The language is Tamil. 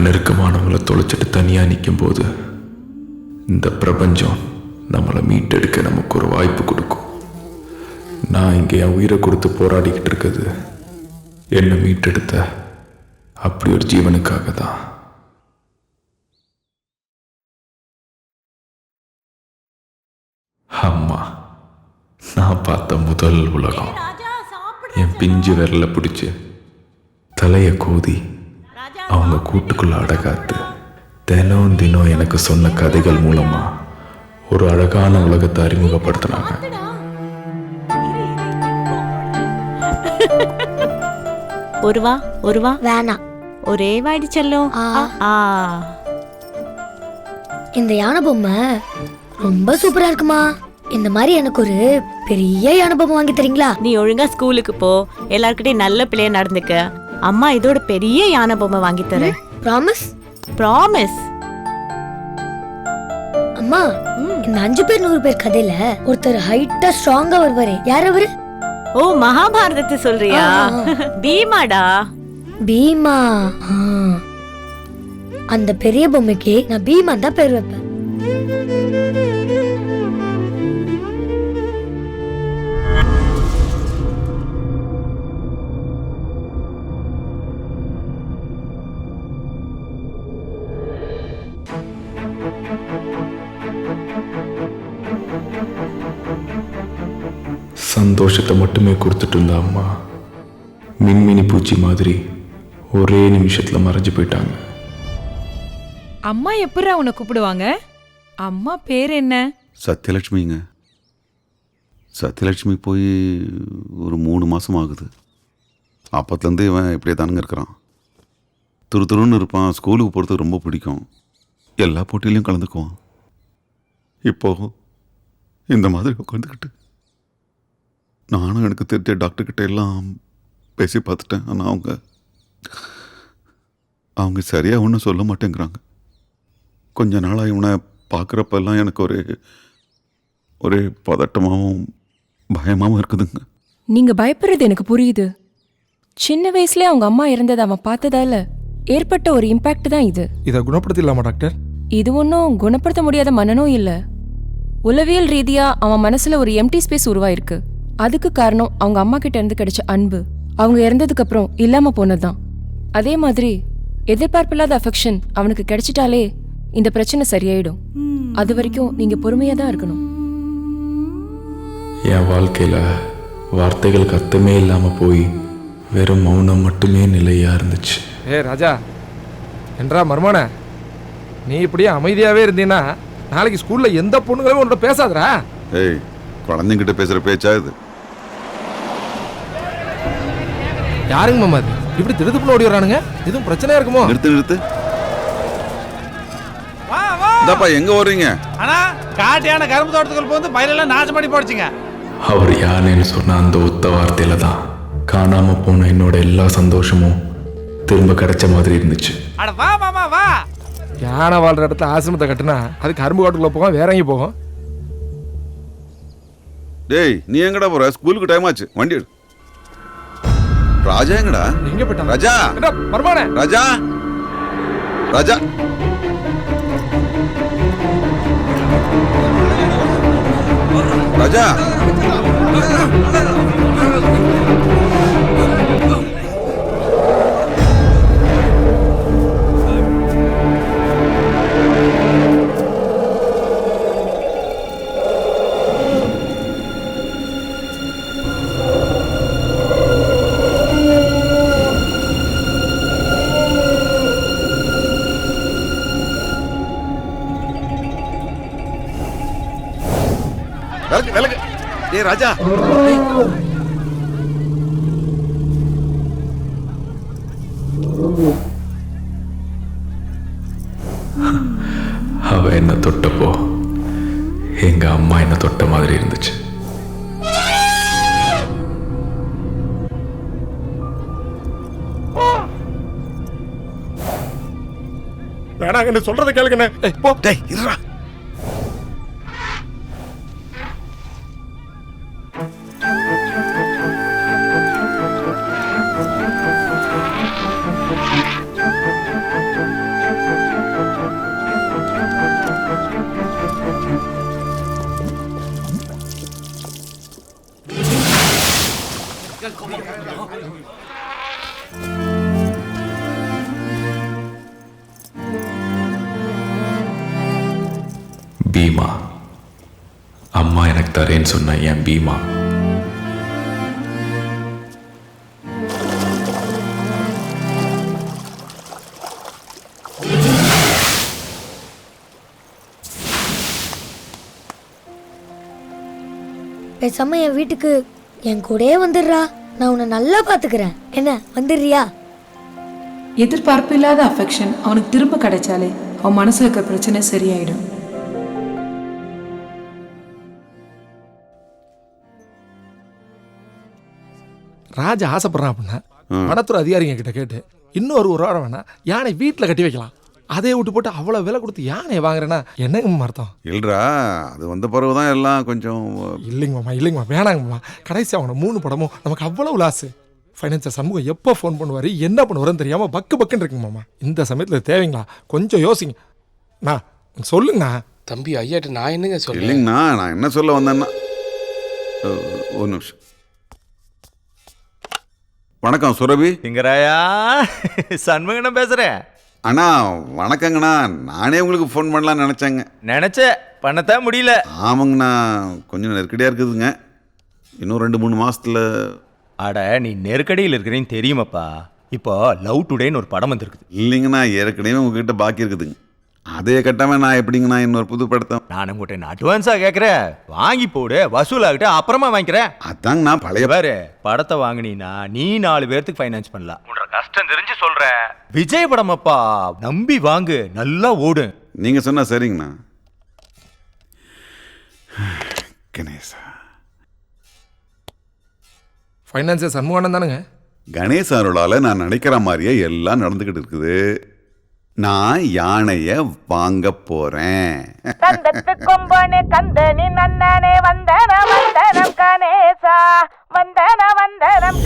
நெருக்கமானவங்களை தொலைச்சிட்டு தனியாக நிற்கும்போது இந்த பிரபஞ்சம் நம்மளை மீட்டெடுக்க நமக்கு ஒரு வாய்ப்பு கொடுக்கும். நான் இங்கே என் உயிரை கொடுத்து போராடிக்கிட்டு இருக்குது என்னை மீட்டெடுத்த அப்படி ஒரு ஜீவனுக்காக தான். அம்மா நான் பார்த்த முதல் உலகம். என் பிஞ்சு விரல பிடிச்சு தலையை கோதி அவங்க கூட்டுக்குள்ள அடகாத்து தினம் தினம் எனக்கு சொன்ன கதைகள் மூலமா ஒரு அழகான உலகத்தை அறிமுகப்படுத்தினாங்க. ஒருவா வேணாம், ஒரே வாடி செல்லும். இந்த யானை பொம்மை ரொம்ப சூப்பரா இருக்குமா. இந்த மாதிரி எனக்கு ஒரு பெரிய யானை பொம்மை வாங்கி தரீங்களா? நீ ஒழுங்கா ஸ்கூலுக்கு போ, எல்லார்கிட்டயும் நல்ல பிள்ளைய நடந்துக்க. அம்மா இதோட பெரிய யானை பொம்மை வாங்கி தரேன். ப்ராமிஸ்? ப்ராமிஸ். அம்மா, இந்த 5 பேர் 100 பேர் கதையில ஒருத்தர் ஹைட்டா ஸ்ட்ராங்கா வருவாரு, யார் அவரு? ஓ, மகாபாரதத்தை சொல்றியா? பீமாடா. பீமா. அந்த பெரிய பொம்மைக்கு நான் பீமா தான் பேர் வைப்பேன். சந்தோஷத்தை மட்டுமே கொடுத்துட்டு இருந்த அம்மா மின்மினி பூச்சி மாதிரி ஒரே நிமிஷத்துல மறைஞ்சு போயிட்டாங்க. அம்மா எப்படி உன்னை கூப்பிடுவாங்க? அம்மா பேர் என்ன? சத்யலட்சுமிங்க. சத்யலட்சுமி போய் ஒரு 3 மாதம் ஆகுது. அப்போத்துலேருந்து இவன் இப்படியே தானுங்க இருக்கிறான். துருன்னு இருப்பான். ஸ்கூலுக்கு போகிறது ரொம்ப பிடிக்கும். எல்லா போட்டியிலையும் கலந்துக்குவான். இப்போ இந்த மாதிரி உட்காந்துக்கிட்டு நானும் எனக்கு தெரிஞ்ச டாக்டர்கிட்ட எல்லாம் பேசி பார்த்துட்டேன். ஆனால் அவங்க சரியாக ஒன்றும் சொல்ல மாட்டேங்கிறாங்க. கொஞ்ச நாளாக இவனை பார்க்குறப்பெல்லாம் எனக்கு ஒரே பதட்டமாகவும் பயமாகவும் இருக்குதுங்க. நீங்க பயப்படுறது எனக்கு புரியுது. சின்ன வயசுல அவங்க அம்மா இறந்ததை அவன் பார்த்ததால ஏற்பட்ட ஒரு இம்பாக்ட் தான் இது. இதை குணப்படுத்திடலாமா டாக்டர்? இது ஒன்றும் குணப்படுத்த முடியாத மனநோய் இல்லை. உளவியல் ரீதியா அவன் மனசுல ஒரு எம்டி ஸ்பேஸ் உருவாயிருக்கு. அதுக்கு காரணம் அவங்க அம்மா கிட்ட இருந்து கிடைச்ச அன்பு அவங்க இறந்ததுக்கு அப்புறம் இல்லாம போனதுதான். அதே மாதிரி எதிர்பார்ப்பில்லாத அஃபெக்ஷன் அவனுக்கு கிடைச்சிட்டாலே இந்த பிரச்சனை சரியாயிடும். அது வரைக்கும் நீங்க பொறுமையா தான் இருக்கணும். என் வாழ்க்கையில வார்த்தைகளுக்கு அர்த்தமே இல்லாம போய் வெறும் மௌனம் மட்டுமே நிலையா இருந்துச்சு. ராஜா என்றா மர்மான, நீ இப்படியே அமைதியாவே இருந்தீன்னா நாளைக்கு ஸ்கூல்ல எந்த பொண்ணுங்களும் உன்கிட்ட பேசாதரா? ஏய், குழந்தைங்கிட்ட பேசுகிற பேச்சா இது? யாருங்க மாமா அது இப்படி திருதுப்புன்னு ஓடி வரானுங்க? எதுவும் பிரச்சனையா இருக்குமோ? நிறுத்து. இந்தாப்பா, எங்க ஓடுறீங்க? ஆனா காட்டியான கரும்பு தோட்டத்துக்குள்ள போந்து பயிரெல்லாம் நாசம் பண்ணி போடுச்சுங்க. அவர் யானைன்னு சொன்ன அந்த ஒத்த வார்த்தையில தான் காணாம போன என்னோட எல்லா சந்தோஷமும் திரும்ப கிடைச்ச மாதிரி இருந்துச்சு. அட வா மாமா வா. யானை வாழ்ற இடத்துல ஆசிரமத்தை கட்டுனா அது கரும்பு காட்டுக்குள்ள போகும், வேற எங்கேயும் போகும். டேய், நீ எங்கடா போற? ஸ்கூலுக்கு டைம் ஆச்சு, வண்டி எடு. ராஜா எங்கடா? எங்க போயிட்டான்? ராஜா, மர்மான. ராஜா, ராஜா, ராஜா. விலகு. டேய் ராஜா, அவ என்ன தொட்டப்போ எங்க அம்மா என்ன தொட்ட மாதிரி இருந்துச்சு. வேணாங்க, சொல்றதை கேளுங்கண்ணே. போ. டேய் இருடா. பீமா. அம்மா எனக்கு தரேன்னு சொன்ன என் பீமா. பேசாம என் வீட்டுக்கு என் கூடயே வந்துடுறா. நான் உன்னை நல்லா பாத்துக்கிறேன். என்ன வந்துடுறியா? எதிர்பார்ப்பு இல்லாத அஃபெக்ஷன் அவனுக்கு திரும்ப கிடைச்சாலே அவன் மனசுல இருக்க பிரச்சனை சரியாயிடும். ராஜா ஆசைப்படுறான் அப்படின்னா வனத்துறை அதிகாரிங்க கிட்ட கேட்டு இன்னொரு ஒரு வாரம் வேணா யானை வீட்டில் கட்டி வைக்கலாம். அதே விட்டு போட்டு அவ்வளோ விலை கொடுத்து யானையை வாங்குறேன்னா என்னங்க அர்த்தம்? இல்லைடா, அது வந்த பிறகு தான் எல்லாம் கொஞ்சம். இல்லைங்கம்மா வேணாங்கம்மா. கடைசி அவனை 3 படமும் நமக்கு அவ்வளோ லாஸு. ஃபைனான்சர் சமூகம் எப்போ ஃபோன் பண்ணுவார் என்ன பண்ணுவாருன்னு தெரியாமல் பக்குன்னு இருக்குங்கம்மா. இந்த சமயத்தில் தேவைங்களா? கொஞ்சம் யோசிங்க. சொல்லுங்கண்ணா. தம்பி ஐயாட்ட நான் என்னங்க சொல்ல? இல்லைங்கண்ணா, நான் என்ன சொல்ல வந்தேன்னா, ஒரு நிமிஷம். வணக்கம் சுரபி. திங்கராயா, சண்முகனம் பேசுறேன். அண்ணா வணக்கங்கண்ணா. நானே உங்களுக்கு ஃபோன் பண்ணலான்னு நினச்ச பண்ணத்தான் முடியல. ஆமாங்கண்ணா, கொஞ்சம் நெருக்கடியாக இருக்குதுங்க. இன்னும் 2-3 மாதத்தில். அட, நீ நெருக்கடியில் இருக்கிறேன்னு தெரியுமாப்பா. இப்போ லவ் டுடேன்னு ஒரு படம் வந்துருக்குது. இல்லைங்கண்ணா, ஏற்கனவே உங்ககிட்ட பாக்கி இருக்குதுங்க. அதே கட்டாமல் நான் எப்படிங்கண்ணா இன்னொரு புது படத்தை? நான் உங்கள்கிட்ட அட்வான்ஸாக கேட்குறேன், வாங்கி போடு, வசூலாகிட்ட அப்புறமா வாங்கிக்கிறேன். அதாங்க நான் பழைய பாரு, படத்தை வாங்கினீன்னா நீ 4 பேர்த்துக்கு ஃபைனான்ஸ் பண்ணலாம். உன்னோட கஷ்டம் தெரிஞ்சு சொல்கிறேன். விஜய் படம் அப்பா, நம்பி வாங்கு, நல்லா ஓடும். நீங்கள் சொன்னால் சரிங்கண்ணா. கணேசா. ஃபைனான்சர் சண்முகானந்த் தானுங்க? கணேச அருளால் நான் நினைக்கிற மாதிரியே எல்லாம் நடந்துக்கிட்டு இருக்குது. நான் யானைய வாங்க போறேன். கந்தத்து கொம்பனே கந்தனி நன்னனே வந்தன வந்தனம் கணேசா வந்தன வந்தனம்